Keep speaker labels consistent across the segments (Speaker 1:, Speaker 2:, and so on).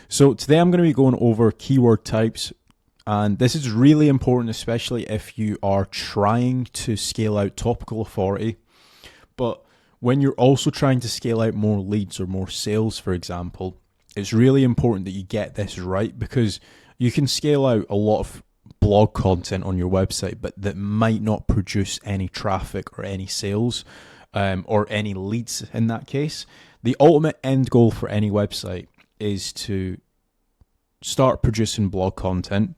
Speaker 1: So today I'm going to be going over keyword types, and this is really important, especially if you are trying to scale out topical authority, but when you're also trying to scale out more leads or more sales, for example, it's really important that you get this right, because you can scale out a lot of blog content on your website, but that might not produce any traffic or any sales or any leads in that case. The ultimate end goal for any website is to start producing blog content,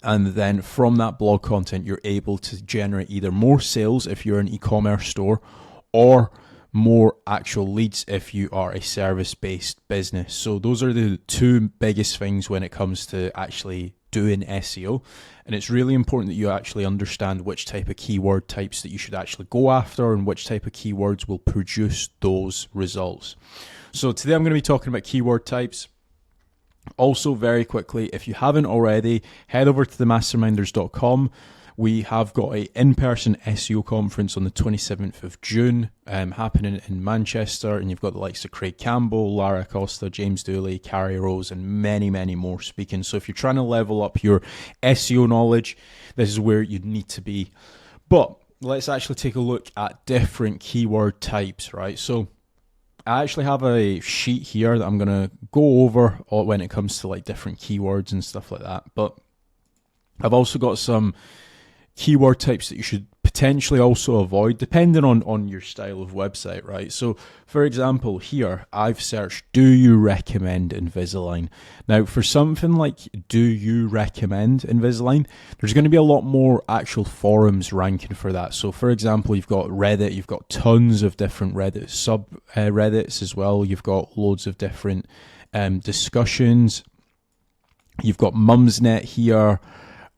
Speaker 1: and then from that blog content you're able to generate either more sales if you're an e-commerce store, or more actual leads if you are a service-based business. So those are the two biggest things when it comes to actually doing SEO, and it's really important that you actually understand which type of keyword types that you should actually go after and which type of keywords will produce those results. So today I'm going to be talking about keyword types. Also, very quickly, if you haven't already, head over to themasterminders.com. We have got an in-person SEO conference on the 27th of June happening in Manchester, and you've got the likes of Craig Campbell, Lara Costa, James Dooley, Carrie Rose, and many, many more speaking. So if you're trying to level up your SEO knowledge, this is where you need to be. But let's actually take a look at different keyword types, right? So I actually have a sheet here that I'm going to go over when it comes to like different keywords and stuff like that. But I've also got some keyword types that you should potentially also avoid depending on your style of website, right? So for example, here I've searched, do you recommend Invisalign? Now for something like do you recommend Invisalign, there's going to be a lot more actual forums ranking for that. So for example, you've got Reddit, you've got tons of different Reddit subreddits as well. You've got loads of different discussions. You've got Mumsnet here.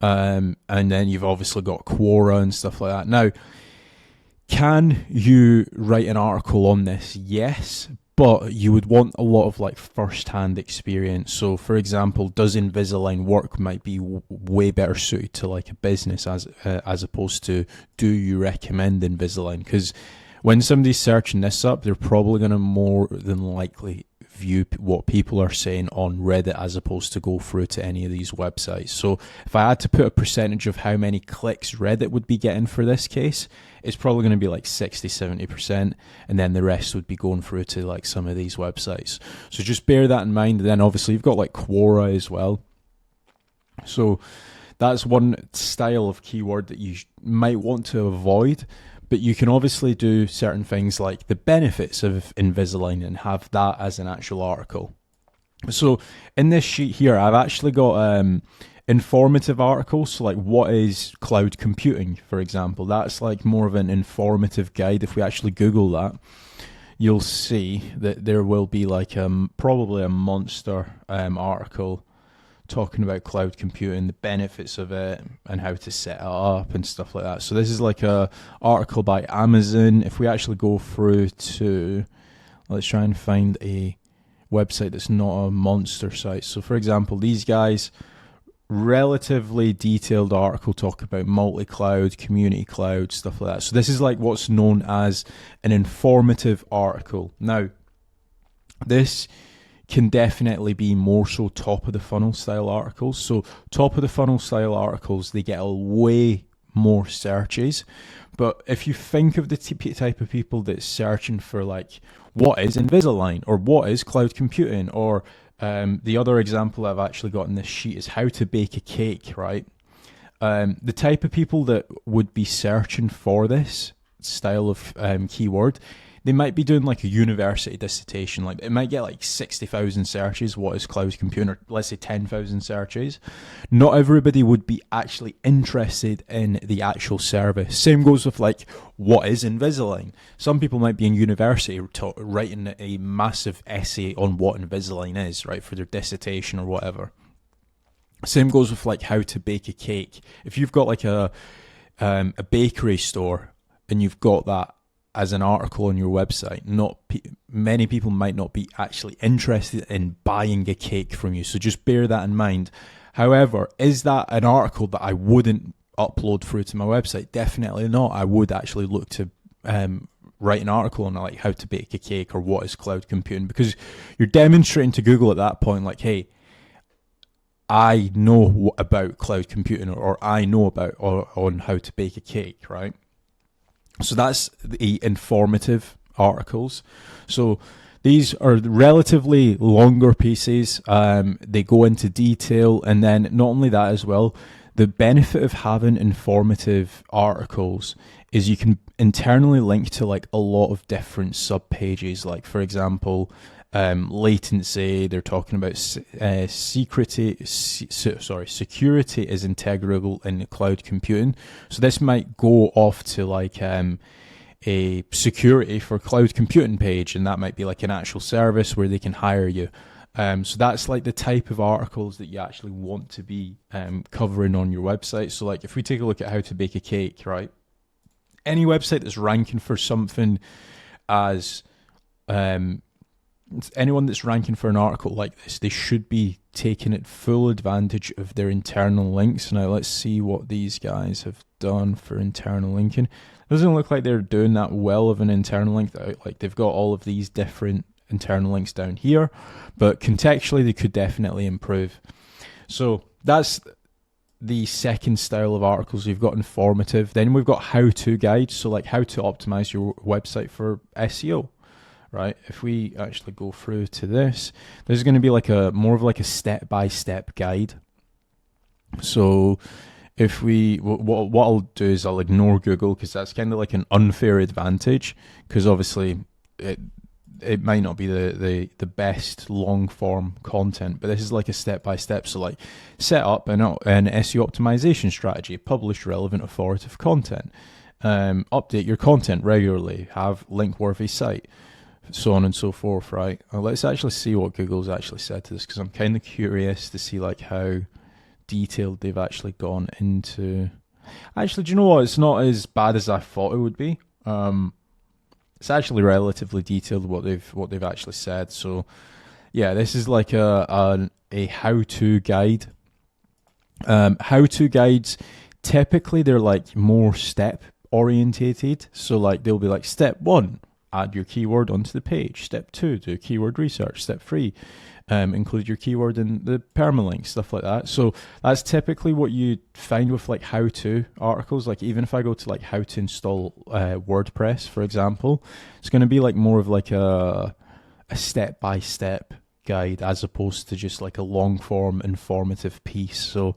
Speaker 1: And then you've obviously got Quora and stuff like that. Now, can you write an article on this? Yes, but you would want a lot of like first-hand experience. So for example, does Invisalign work might be way better suited to like a business as opposed to do you recommend Invisalign? Because when somebody's searching this up, they're probably going to more than likely view what people are saying on Reddit as opposed to go through to any of these websites. So if I had to put a percentage of how many clicks Reddit would be getting for this case, it's probably going to be like 60-70%, and then the rest would be going through to like some of these websites. So just bear that in mind. And then obviously you've got like Quora as well. So that's one style of keyword that you might want to avoid. But you can obviously do certain things like the benefits of Invisalign and have that as an actual article. So in this sheet here, I've actually got informative articles. So like what is cloud computing, for example. That's like more of an informative guide. If we actually Google that, you'll see that there will be like probably a monster article talking about cloud computing, the benefits of it, and how to set it up and stuff like that. So this is like a article by Amazon. If we actually go through to, let's try and find a website that's not a monster site. So for example, these guys, relatively detailed article talk about multi-cloud, community cloud, stuff like that. So this is like what's known as an informative article. Now, this can definitely be more so top of the funnel style articles. So top of the funnel style articles, they get a way more searches. But if you think of the type of people that's searching for like, what is Invisalign, or what is cloud computing, or the other example I've actually got in this sheet is how to bake a cake, right? The type of people that would be searching for this style of keyword, they might be doing like a university dissertation. Like it might get like 60,000 searches. What is cloud computing? Or let's say 10,000 searches. Not everybody would be actually interested in the actual service. Same goes with like, what is Invisalign? Some people might be in university writing a massive essay on what Invisalign is, right, for their dissertation or whatever. Same goes with like how to bake a cake. If you've got like a bakery store and you've got that as an article on your website, many people might not be actually interested in buying a cake from you. So just bear that in mind. However, is that an article that I wouldn't upload through to my website? Definitely not. I would actually look to write an article on like how to bake a cake or what is cloud computing, because you're demonstrating to Google at that point, like, hey, I know about cloud computing, or I know about on how to bake a cake, right? So that's the informative articles. So these are relatively longer pieces. They go into detail, and then not only that as well, the benefit of having informative articles is you can internally link to like a lot of different sub pages. Like, for example, latency. They're talking about security is integral in cloud computing. So this might go off to like a security for cloud computing page, and that might be like an actual service where they can hire you. So that's like the type of articles that you actually want to be covering on your website. So like if we take a look at how to bake a cake, right? Any website that's ranking for something as anyone that's ranking for an article like this, they should be taking it full advantage of their internal links. Now let's see what these guys have done for internal linking. It doesn't look like they're doing that well of an internal link. Like they've got all of these different internal links down here, but contextually they could definitely improve. So that's the second style of articles. We've got informative, then we've got how-to guides, so like how to optimize your website for SEO. Right, if we actually go through to this, there's going to be like a more of like a step-by-step guide. So if we, what I'll do is I'll ignore Google, because that's kind of like an unfair advantage, because obviously it might not be the best long form content, but this is like a step-by-step. So like set up an SEO optimization strategy, publish relevant authoritative content, update your content regularly, have link-worthy site, so on and so forth, right? Let's actually see what Google's actually said to this, because I'm kind of curious to see like how detailed they've actually gone into. Actually, do you know what? It's not as bad as I thought it would be. It's actually relatively detailed what they've actually said. So yeah, this is like a how-to guide. How-to guides, typically they're like more step orientated. So like they'll be like, step 1, add your keyword onto the page. Step 2, do keyword research. Step 3, include your keyword in the permalink, stuff like that. So that's typically what you find with like how-to articles. Like even if I go to like how to install WordPress, for example, it's going to be like more of like a step-by-step guide, as opposed to just like a long-form informative piece. So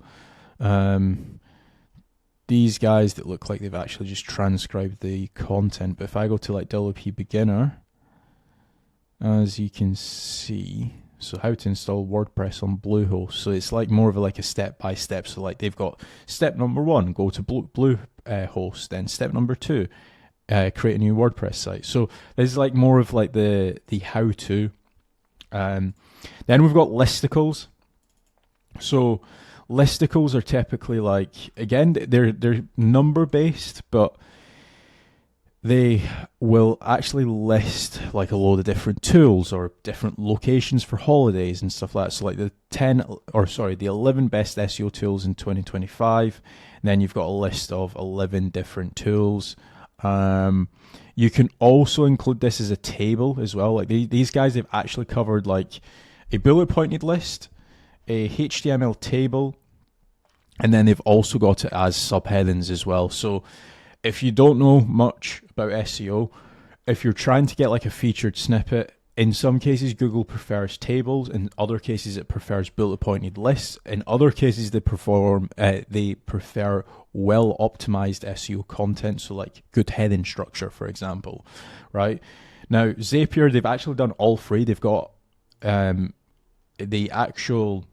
Speaker 1: these guys that look like they've actually just transcribed the content. But if I go to like WP Beginner, as you can see, so how to install WordPress on Bluehost. So it's like more of like a step-by-step. So like they've got step number 1, go to Bluehost. Then step number 2, create a new WordPress site. So there's like more of like the how-to. Then we've got listicles. So listicles are typically like, again, they're number based, but they will actually list like a load of different tools or different locations for holidays and stuff like that. So like the 11 best SEO tools in 2025. And then you've got a list of 11 different tools. You can also include this as a table as well. Like these guys, they've actually covered like a bullet pointed list, a HTML table, and then they've also got it as subheadings as well. So if you don't know much about SEO, if you're trying to get like a featured snippet, in some cases Google prefers tables, in other cases it prefers bullet pointed lists, in other cases they prefer well optimized SEO content, so like good heading structure, for example, right? Now Zapier, they've actually done all three. They've got the actual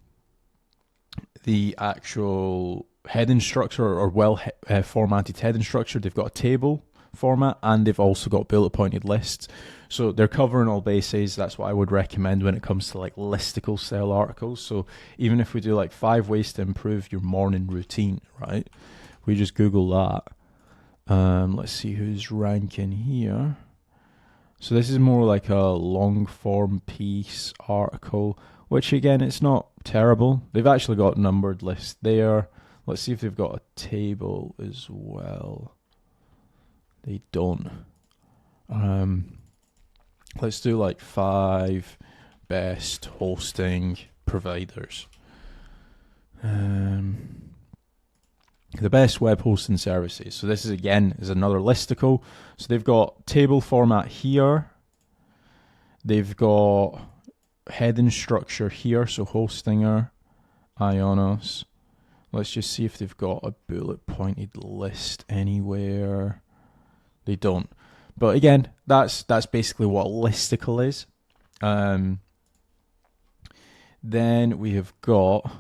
Speaker 1: heading structure, or well formatted heading structure. They've got a table format, and they've also got bullet pointed lists. So they're covering all bases. That's what I would recommend when it comes to like listicle style articles. So even if we do like 5 ways to improve your morning routine, right? We just Google that. Let's see who's ranking here. So this is more like a long form piece article, which again, it's not terrible. They've actually got numbered lists there. Let's see if they've got a table as well. They don't. Let's do like 5 best hosting providers. The best web hosting services. So this is again is another listicle. So they've got table format here. They've got heading structure here. So Hostinger, Ionos. Let's just see if they've got a bullet pointed list anywhere. They don't. But again, that's basically what a listicle is. Then we have got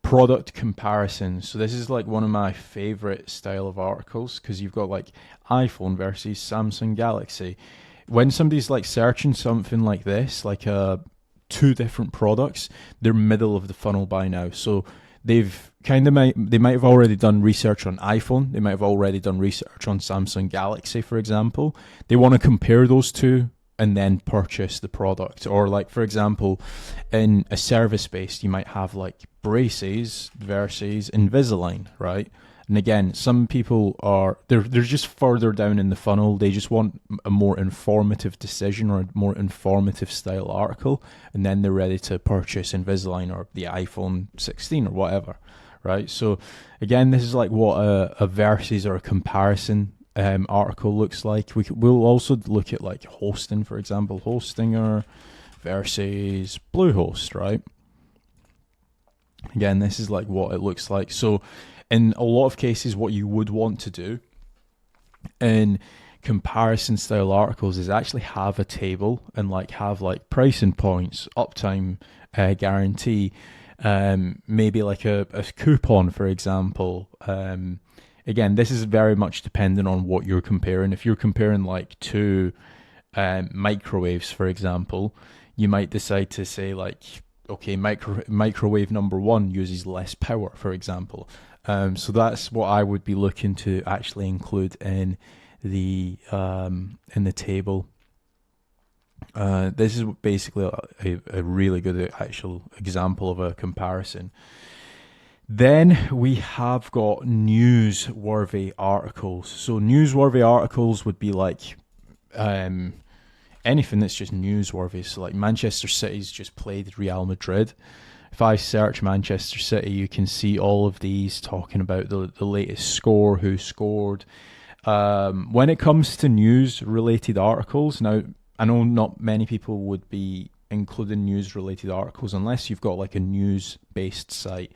Speaker 1: product comparisons. So this is like one of my favorite style of articles because you've got like iPhone versus Samsung Galaxy. When somebody's like searching something like this, like two different products, they're middle of the funnel by now. So they've they might have already done research on iPhone. They might have already done research on Samsung Galaxy, for example. They want to compare those two and then purchase the product. Or like, for example, in a service based, you might have like braces versus Invisalign, right? And again, some people they're just further down in the funnel. They just want a more informative decision or a more informative style article, and then they're ready to purchase Invisalign or the iPhone 16 or whatever, right? So again, this is like what a versus or a comparison article looks like. We'll also look at like hosting, for example, Hostinger versus Bluehost, right? Again, this is like what it looks like. So in a lot of cases, what you would want to do in comparison style articles is actually have a table and like have like pricing points, uptime guarantee, maybe like a coupon, for example. Again, this is very much dependent on what you're comparing. If you're comparing like two microwaves, for example, you might decide to say like, okay, microwave number 1 uses less power, for example. So that's what I would be looking to actually include in the table. This is basically a really good actual example of a comparison. Then we have got newsworthy articles. So newsworthy articles would be like anything that's just newsworthy. So like Manchester City's just played Real Madrid. If I search Manchester City, you can see all of these talking about the latest score, who scored. When it comes to news-related articles, now I know not many people would be including news-related articles unless you've got like a news-based site.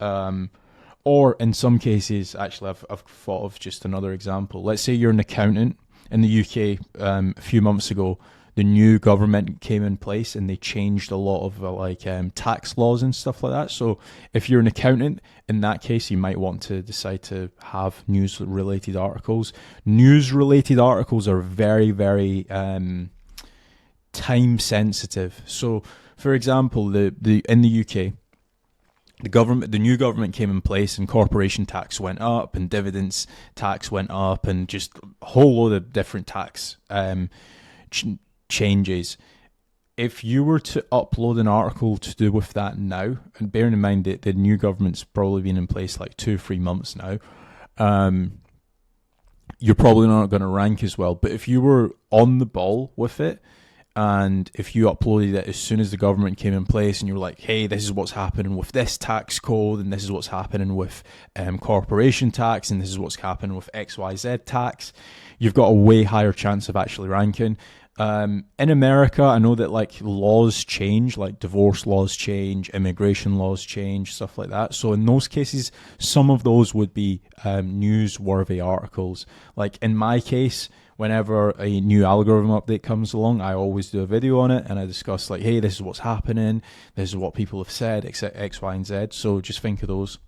Speaker 1: Or in some cases, actually, I've thought of just another example. Let's say you're an accountant in the UK. A few months ago, the new government came in place and they changed a lot of tax laws and stuff like that. So if you're an accountant, in that case, you might want to decide to have news-related articles. News-related articles are very, very time-sensitive. So, for example, the in the UK, the new government came in place and corporation tax went up and dividends tax went up and just a whole load of different tax changes. If you were to upload an article to do with that now, and bearing in mind that the new government's probably been in place like 2-3 months now, you're probably not going to rank as well. But if you were on the ball with it, and if you uploaded it as soon as the government came in place and you were like, hey, this is what's happening with this tax code and this is what's happening with corporation tax and this is what's happening with XYZ tax, you've got a way higher chance of actually ranking. In America, I know that like laws change, like divorce laws change, immigration laws change, stuff like that. So in those cases, some of those would be newsworthy articles. Like in my case, whenever a new algorithm update comes along, I always do a video on it and I discuss like, hey, this is what's happening, this is what people have said, X, Y, and Z. So just think of those.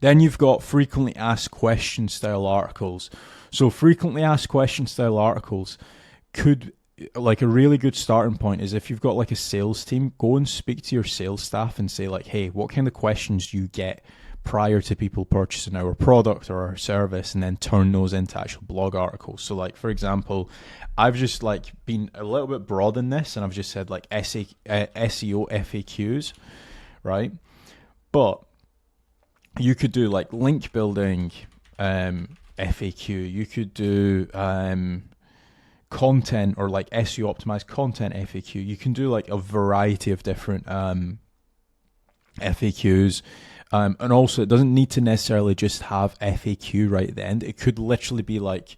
Speaker 1: Then you've got frequently asked question style articles. So frequently asked question style articles could, like a really good starting point is if you've got like a sales team, go and speak to your sales staff and say like, hey, what kind of questions do you get prior to people purchasing our product or our service, and then turn those into actual blog articles. So like, for example, I've just like been a little bit broad in this and I've just said like SEO FAQs, right? But you could do like link building FAQ. You could do content or like SEO optimized content FAQ, you can do like a variety of different FAQs. And also, it doesn't need to necessarily just have FAQ right at the end. It could literally be like,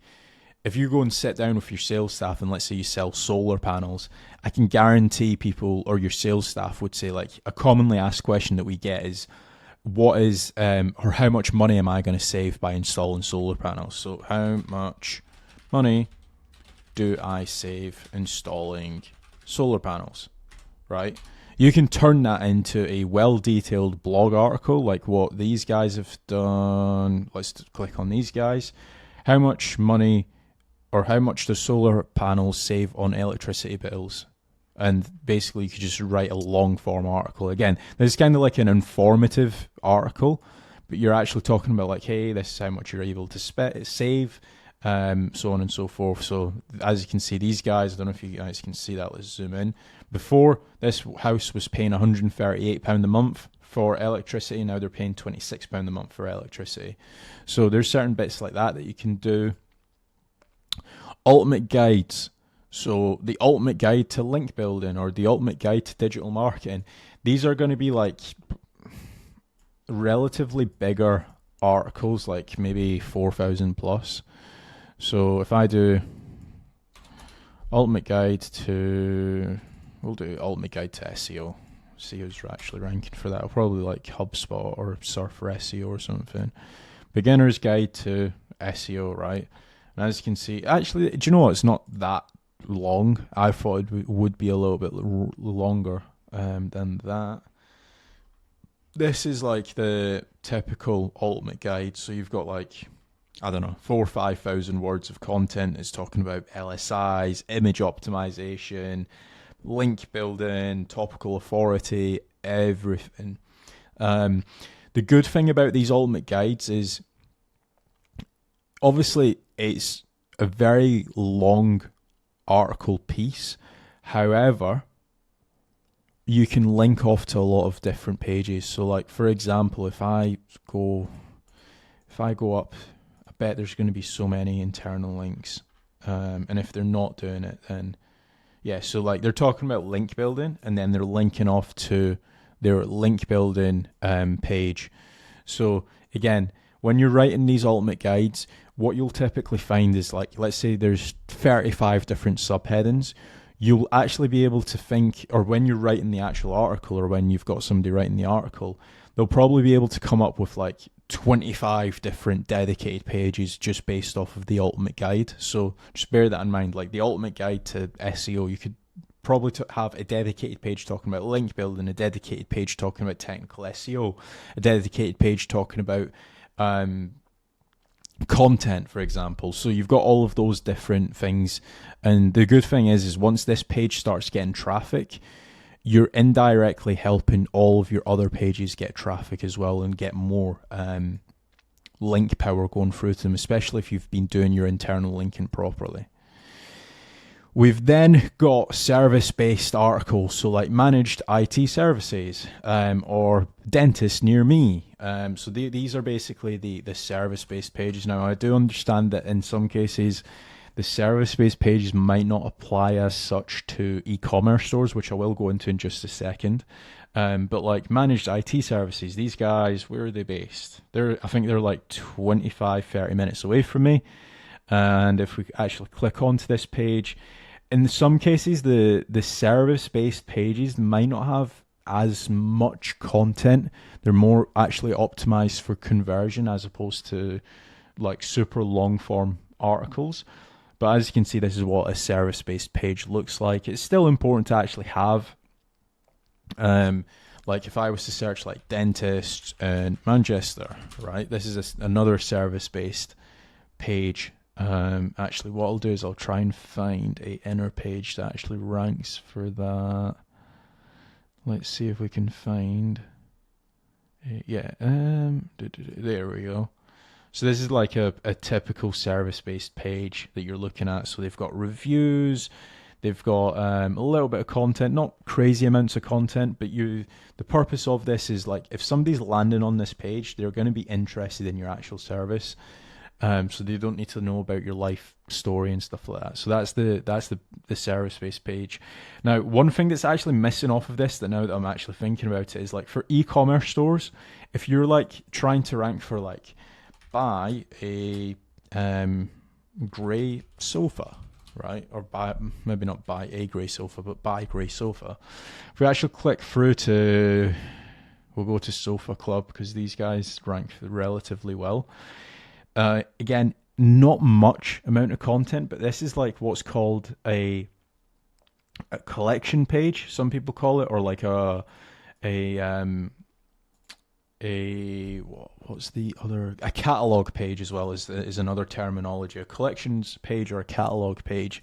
Speaker 1: if you go and sit down with your sales staff and let's say you sell solar panels, I can guarantee people or your sales staff would say, like, a commonly asked question that we get is, what is or how much money am I going to save by installing solar panels? So how much money do I save installing solar panels, right? You can turn that into a well-detailed blog article like what these guys have done. Let's click on these guys. How much money or how much do solar panels save on electricity bills? And basically you could just write a long form article. Again, this is kind of like an informative article, but you're actually talking about like, hey, this is how much you're able to save, so on and so forth. So as you can see, these guys, I don't know if you guys can see that, let's zoom in. Before, this house was paying £138 a month for electricity. Now they're paying £26 a month for electricity. So there's certain bits like that you can do. Ultimate guides. So the ultimate guide to link building or the ultimate guide to digital marketing. These are going to be like relatively bigger articles, like maybe 4,000 plus. So if I do ultimate guide to, we'll do ultimate guide to SEO. See who's actually ranking for that. I'll probably like HubSpot or Surfer SEO or something. Beginner's guide to SEO, right? And as you can see, actually, do you know what? It's not that long. I thought it would be a little bit longer than that. This is like the typical ultimate guide. So you've got like, I don't know, 4,000 or 5,000 words of content. It's talking about LSIs, image optimization, link building, topical authority, everything. The good thing about these ultimate guides is obviously it's a very long article piece. However, you can link off to a lot of different pages. So like, for example, if I go up, I bet there's going to be so many internal links. And if they're not doing it, then yeah, so like they're talking about link building and then they're linking off to their link building page. So again, when you're writing these ultimate guides, what you'll typically find is like, let's say there's 35 different subheadings. You'll actually be able to think, or when you're writing the actual article or when you've got somebody writing the article, they'll probably be able to come up with like 25 different dedicated pages just based off of the ultimate guide. So just bear that in mind. Like the ultimate guide to SEO, you could probably have a dedicated page talking about link building, a dedicated page talking about technical SEO, a dedicated page talking about content, for example. So you've got all of those different things, and the good thing is once this page starts getting traffic, you're indirectly helping all of your other pages get traffic as well and get more link power going through to them, especially if you've been doing your internal linking properly. We've then got service-based articles, so like managed IT services or dentist near me. So these are basically the service-based pages. Now, I do understand that in some cases, the service-based pages might not apply as such to e-commerce stores, which I will go into in just a second. But like managed IT services, these guys, where are they based? I think they're like 25, 30 minutes away from me. And if we actually click onto this page, in some cases, the service-based pages might not have as much content. They're more actually optimized for conversion as opposed to like super long-form articles. But as you can see, this is what a service-based page looks like. It's still important to actually have. Like if I was to search like dentist in Manchester, right? This is another service-based page. Actually, what I'll do is I'll try and find a inner page that actually ranks for that. Let's see if we can find. Yeah. There we go. So this is like a typical service-based page that you're looking at. So they've got reviews, they've got a little bit of content, not crazy amounts of content, but the purpose of this is like if somebody's landing on this page, they're going to be interested in your actual service. So they don't need to know about your life story and stuff like that. So that's the service-based page. Now, one thing that's actually missing off of this, that now that I'm actually thinking about it, is like for e-commerce stores, if you're like trying to rank for like buy a grey sofa, right? Or buy, maybe not buy a grey sofa, but buy grey sofa. If we actually click through to, we'll go to Sofa Club because these guys rank relatively well. Again, not much amount of content, but this is like what's called a collection page, some people call it, or like what's the other, a catalog page as well is another terminology. A collections page or a catalog page,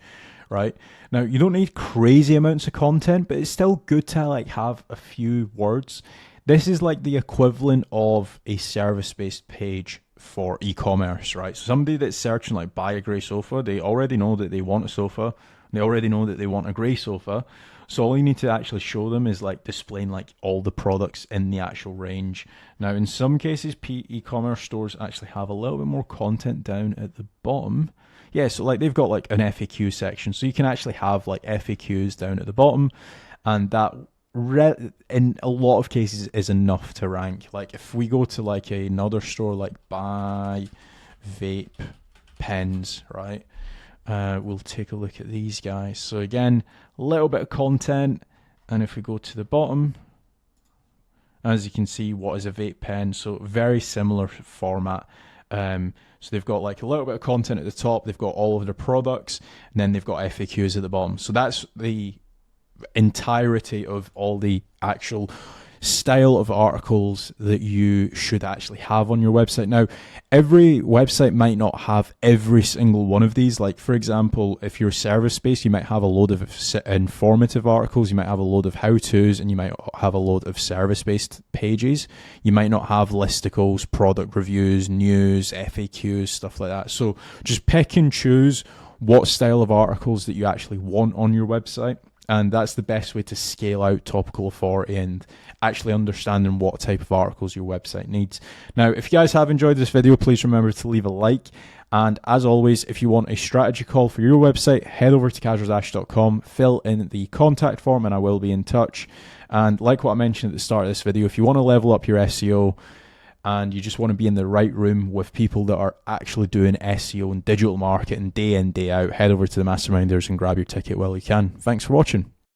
Speaker 1: right? Now you don't need crazy amounts of content, but it's still good to like have a few words. This is like the equivalent of a service-based page for e-commerce, right? So somebody that's searching like buy a grey sofa, they already know that they want a sofa. They already know that they want a grey sofa. So all you need to actually show them is like displaying like all the products in the actual range. Now, in some cases, e-commerce stores actually have a little bit more content down at the bottom. Yeah, so like they've got like an FAQ section. So you can actually have like FAQs down at the bottom, and that in a lot of cases is enough to rank. Like if we go to like another store like buy vape pens, right? We'll take a look at these guys. So again, a little bit of content, and if we go to the bottom, as you can see, what is a vape pen? So very similar format. So they've got like a little bit of content at the top, they've got all of their products, and then they've got FAQs at the bottom. So that's the entirety of all the actual style of articles that you should actually have on your website. Now, every website might not have every single one of these. Like, for example, if you're service-based, you might have a load of informative articles, you might have a load of how-tos, and you might have a load of service-based pages. You might not have listicles, product reviews, news, FAQs, stuff like that. So just pick and choose what style of articles that you actually want on your website. And that's the best way to scale out topical authority and actually understanding what type of articles your website needs. Now, if you guys have enjoyed this video, please remember to leave a like. And as always, if you want a strategy call for your website, head over to casualdash.com, fill in the contact form, and I will be in touch. And like what I mentioned at the start of this video, if you want to level up your SEO and you just want to be in the right room with people that are actually doing SEO and digital marketing day in, day out, head over to the Masterminders and grab your ticket while you can. Thanks for watching.